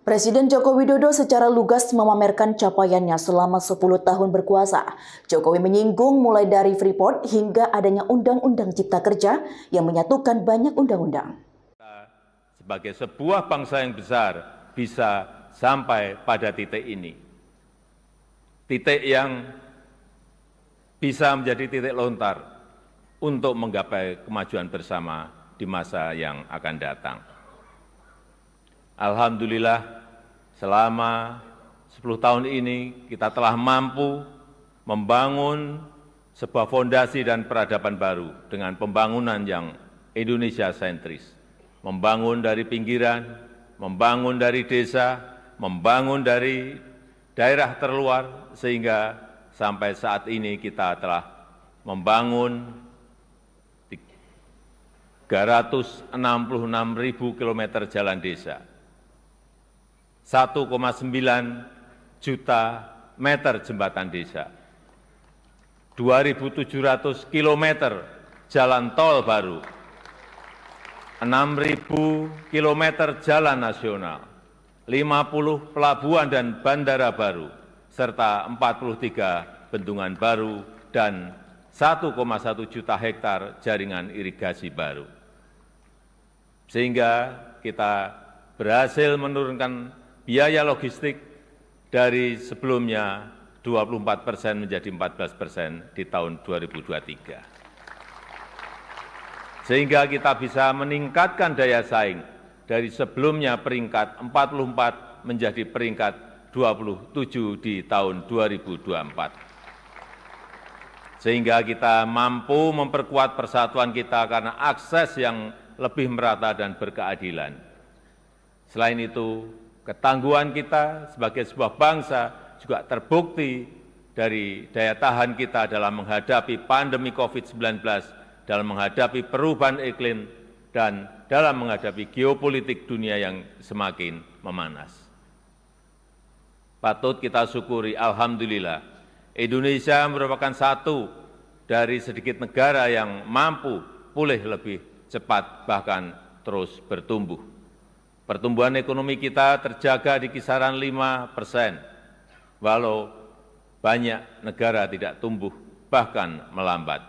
Presiden Joko Widodo secara lugas memamerkan capaiannya selama 10 tahun berkuasa. Jokowi menyinggung mulai dari Freeport hingga adanya Undang-Undang Cipta Kerja yang menyatukan banyak undang-undang. Sebagai sebuah bangsa yang besar bisa sampai pada titik ini. Titik yang bisa menjadi titik lontar untuk menggapai kemajuan bersama di masa yang akan datang. Alhamdulillah, selama 10 tahun ini kita telah mampu membangun sebuah fondasi dan peradaban baru dengan pembangunan yang Indonesia sentris. Membangun dari pinggiran, membangun dari desa, membangun dari daerah terluar, sehingga sampai saat ini kita telah membangun 366.000 kilometer jalan desa, 1,9 juta meter jembatan desa, 2.700 kilometer jalan tol baru, 6.000 kilometer jalan nasional, 50 pelabuhan dan bandara baru, serta 43 bendungan baru dan 1,1 juta hektar jaringan irigasi baru. Sehingga kita berhasil menurunkan biaya logistik dari sebelumnya 24% menjadi 14% di tahun 2023. Sehingga kita bisa meningkatkan daya saing dari sebelumnya peringkat 44 menjadi peringkat 27 di tahun 2024. Sehingga kita mampu memperkuat persatuan kita karena akses yang lebih merata dan berkeadilan. Selain itu, ketangguhan kita sebagai sebuah bangsa juga terbukti dari daya tahan kita dalam menghadapi pandemi COVID-19, dalam menghadapi perubahan iklim, dan dalam menghadapi geopolitik dunia yang semakin memanas. Patut kita syukuri, alhamdulillah, Indonesia merupakan satu dari sedikit negara yang mampu pulih lebih cepat, bahkan terus bertumbuh. Pertumbuhan ekonomi kita terjaga di kisaran 5%, walau banyak negara tidak tumbuh, bahkan melambat.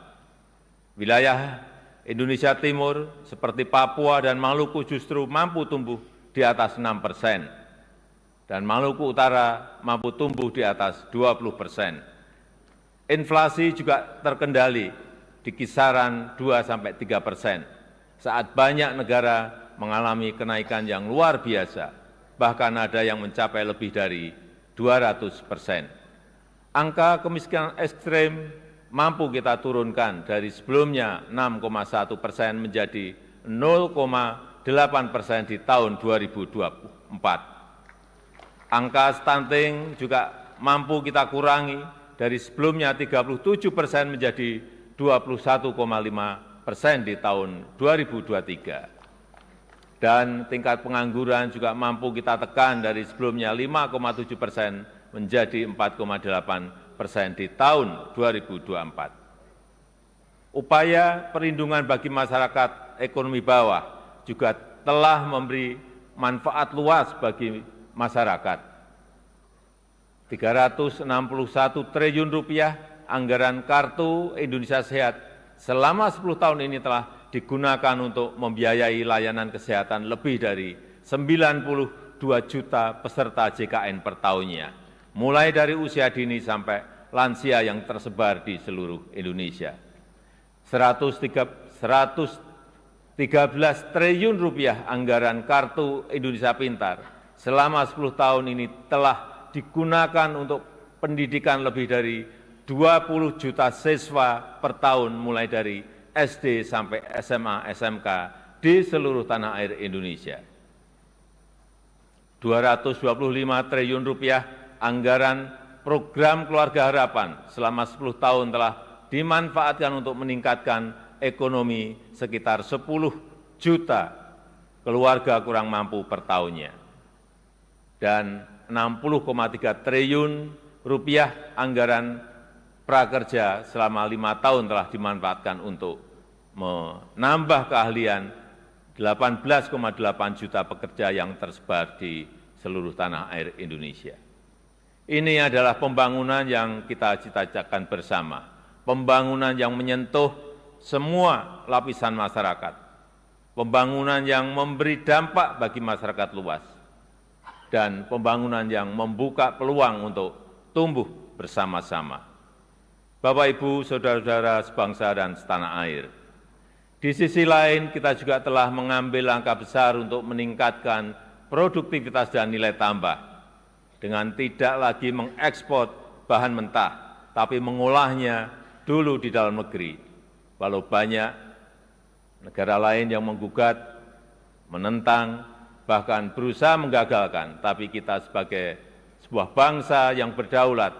Wilayah Indonesia Timur seperti Papua dan Maluku justru mampu tumbuh di atas 6%, dan Maluku Utara mampu tumbuh di atas 20%. Inflasi juga terkendali di kisaran 2–3%, saat banyak negara mengalami kenaikan yang luar biasa, bahkan ada yang mencapai lebih dari 200%. Angka kemiskinan ekstrem mampu kita turunkan dari sebelumnya 6,1% menjadi 0,8% di tahun 2024. Angka stunting juga mampu kita kurangi dari sebelumnya 37% menjadi 21,5% di tahun 2023. Dan tingkat pengangguran juga mampu kita tekan dari sebelumnya 5,7% menjadi 4,8% di tahun 2024. Upaya perlindungan bagi masyarakat ekonomi bawah juga telah memberi manfaat luas bagi masyarakat. 361 triliun rupiah anggaran Kartu Indonesia Sehat selama 10 tahun ini telah digunakan untuk membiayai layanan kesehatan lebih dari 92 juta peserta JKN per tahunnya, mulai dari usia dini sampai lansia yang tersebar di seluruh Indonesia. 113 triliun rupiah anggaran Kartu Indonesia Pintar selama 10 tahun ini telah digunakan untuk pendidikan lebih dari 20 juta siswa per tahun mulai dari SD sampai SMA, SMK di seluruh tanah air Indonesia. 225 triliun rupiah anggaran program Keluarga Harapan selama 10 tahun telah dimanfaatkan untuk meningkatkan ekonomi sekitar 10 juta keluarga kurang mampu per tahunnya. Dan 60,3 triliun rupiah anggaran prakerja selama 5 tahun telah dimanfaatkan untuk menambah keahlian 18,8 juta pekerja yang tersebar di seluruh tanah air Indonesia. Ini adalah pembangunan yang kita cita-citakan bersama, pembangunan yang menyentuh semua lapisan masyarakat, pembangunan yang memberi dampak bagi masyarakat luas, dan pembangunan yang membuka peluang untuk tumbuh bersama-sama. Bapak, Ibu, saudara-saudara sebangsa dan setanah air, di sisi lain kita juga telah mengambil langkah besar untuk meningkatkan produktivitas dan nilai tambah dengan tidak lagi mengekspor bahan mentah, tapi mengolahnya dulu di dalam negeri. Walau banyak negara lain yang menggugat, menentang, bahkan berusaha menggagalkan, tapi kita sebagai sebuah bangsa yang berdaulat,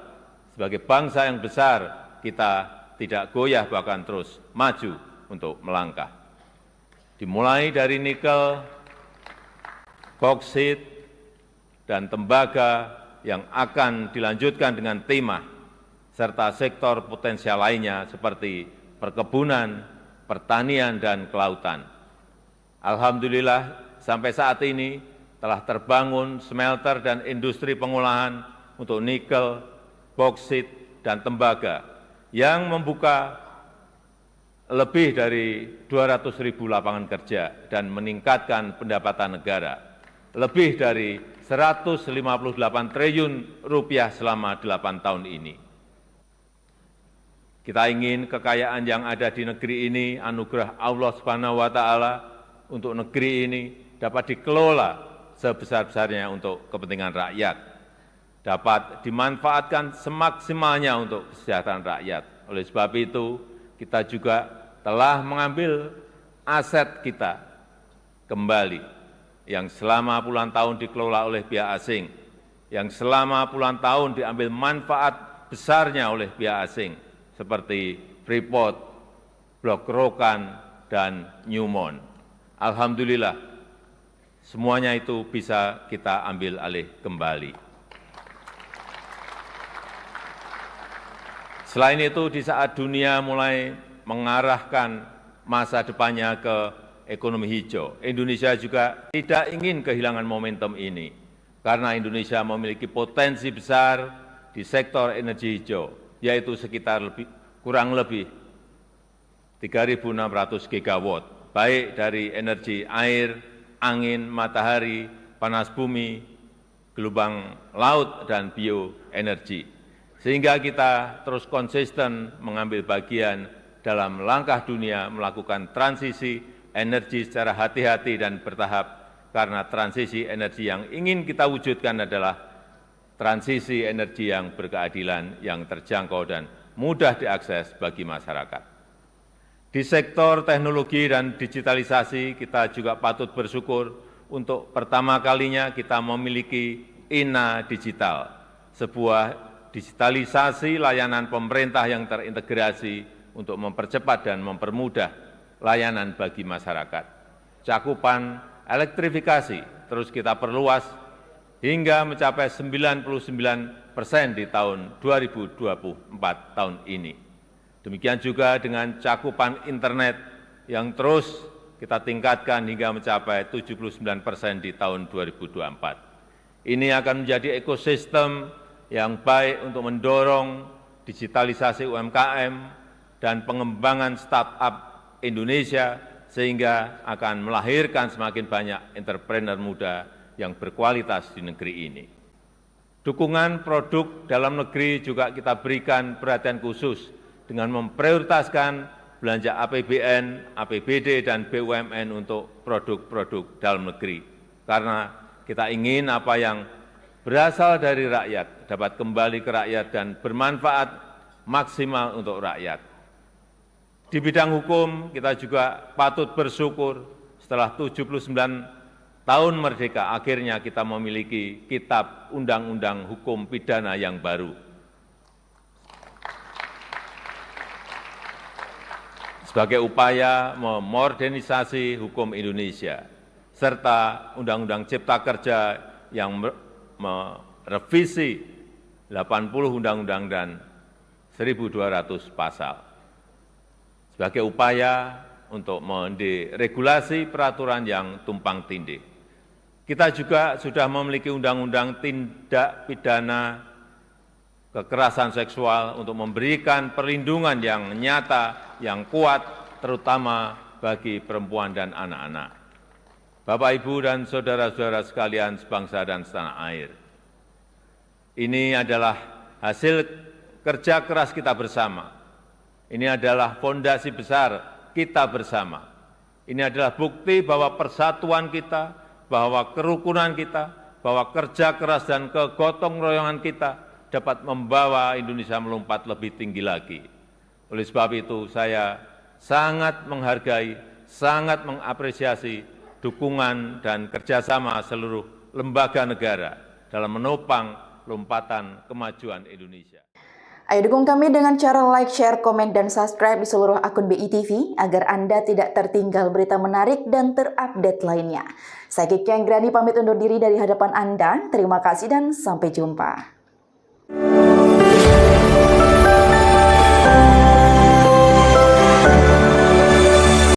sebagai bangsa yang besar, kita tidak goyah bahkan terus maju untuk melangkah. Dimulai dari nikel, boksit, dan tembaga yang akan dilanjutkan dengan timah, serta sektor potensial lainnya seperti perkebunan, pertanian, dan kelautan. Alhamdulillah, sampai saat ini telah terbangun smelter dan industri pengolahan untuk nikel, boksit, dan tembaga yang membuka lebih dari 200.000 lapangan kerja dan meningkatkan pendapatan negara lebih dari 158 triliun rupiah selama 8 tahun ini. Kita ingin kekayaan yang ada di negeri ini, anugerah Allah Subhanahu wa Ta'ala untuk negeri ini dapat dikelola sebesar-besarnya untuk kepentingan rakyat, dapat dimanfaatkan semaksimalnya untuk kesejahteraan rakyat. Oleh sebab itu, kita juga telah mengambil aset kita kembali yang selama puluhan tahun dikelola oleh pihak asing, yang selama puluhan tahun diambil manfaat besarnya oleh pihak asing, seperti Freeport, Blok Rokan, dan Newmont. Alhamdulillah, semuanya itu bisa kita ambil alih kembali. Selain itu, di saat dunia mulai mengarahkan masa depannya ke ekonomi hijau, Indonesia juga tidak ingin kehilangan momentum ini, karena Indonesia memiliki potensi besar di sektor energi hijau, yaitu sekitar kurang lebih 3.600 gigawatt, baik dari energi air, angin, matahari, panas bumi, gelombang laut, dan bioenergi. Sehingga kita terus konsisten mengambil bagian dalam langkah dunia melakukan transisi energi secara hati-hati dan bertahap, karena transisi energi yang ingin kita wujudkan adalah transisi energi yang berkeadilan, yang terjangkau dan mudah diakses bagi masyarakat. Di sektor teknologi dan digitalisasi, kita juga patut bersyukur untuk pertama kalinya kita memiliki INA Digital, sebuah digitalisasi layanan pemerintah yang terintegrasi untuk mempercepat dan mempermudah layanan bagi masyarakat. Cakupan elektrifikasi terus kita perluas hingga mencapai 99% di tahun 2024 tahun ini. Demikian juga dengan cakupan internet yang terus kita tingkatkan hingga mencapai 79% di tahun 2024. Ini akan menjadi ekosistem yang baik untuk mendorong digitalisasi UMKM dan pengembangan startup Indonesia, sehingga akan melahirkan semakin banyak entrepreneur muda yang berkualitas di negeri ini. Dukungan produk dalam negeri juga kita berikan perhatian khusus dengan memprioritaskan belanja APBN, APBD, dan BUMN untuk produk-produk dalam negeri. Karena kita ingin apa yang berasal dari rakyat dapat kembali ke rakyat dan bermanfaat maksimal untuk rakyat. Di bidang hukum, kita juga patut bersyukur setelah 79 tahun merdeka, akhirnya kita memiliki Kitab Undang-Undang Hukum Pidana yang baru. Sebagai upaya memodernisasi hukum Indonesia, serta Undang-Undang Cipta Kerja yang merevisi 80 undang-undang dan 1.200 pasal. Sebagai upaya untuk menderegulasi peraturan yang tumpang tindih. Kita juga sudah memiliki undang-undang tindak pidana kekerasan seksual untuk memberikan perlindungan yang nyata, yang kuat, terutama bagi perempuan dan anak-anak. Bapak, Ibu, dan saudara-saudara sekalian sebangsa dan setanah air, ini adalah hasil kerja keras kita bersama. Ini adalah fondasi besar kita bersama. Ini adalah bukti bahwa persatuan kita, bahwa kerukunan kita, bahwa kerja keras dan kegotong royongan kita dapat membawa Indonesia melompat lebih tinggi lagi. Oleh sebab itu, saya sangat menghargai, sangat mengapresiasi dukungan dan kerjasama seluruh lembaga negara dalam menopang lompatan kemajuan Indonesia. Ayo dukung kami dengan cara like, share, komen, dan subscribe di seluruh akun BITV agar Anda tidak tertinggal berita menarik dan terupdate lainnya. Saya Kiki Anggrani pamit undur diri dari hadapan Anda. Terima kasih dan sampai jumpa.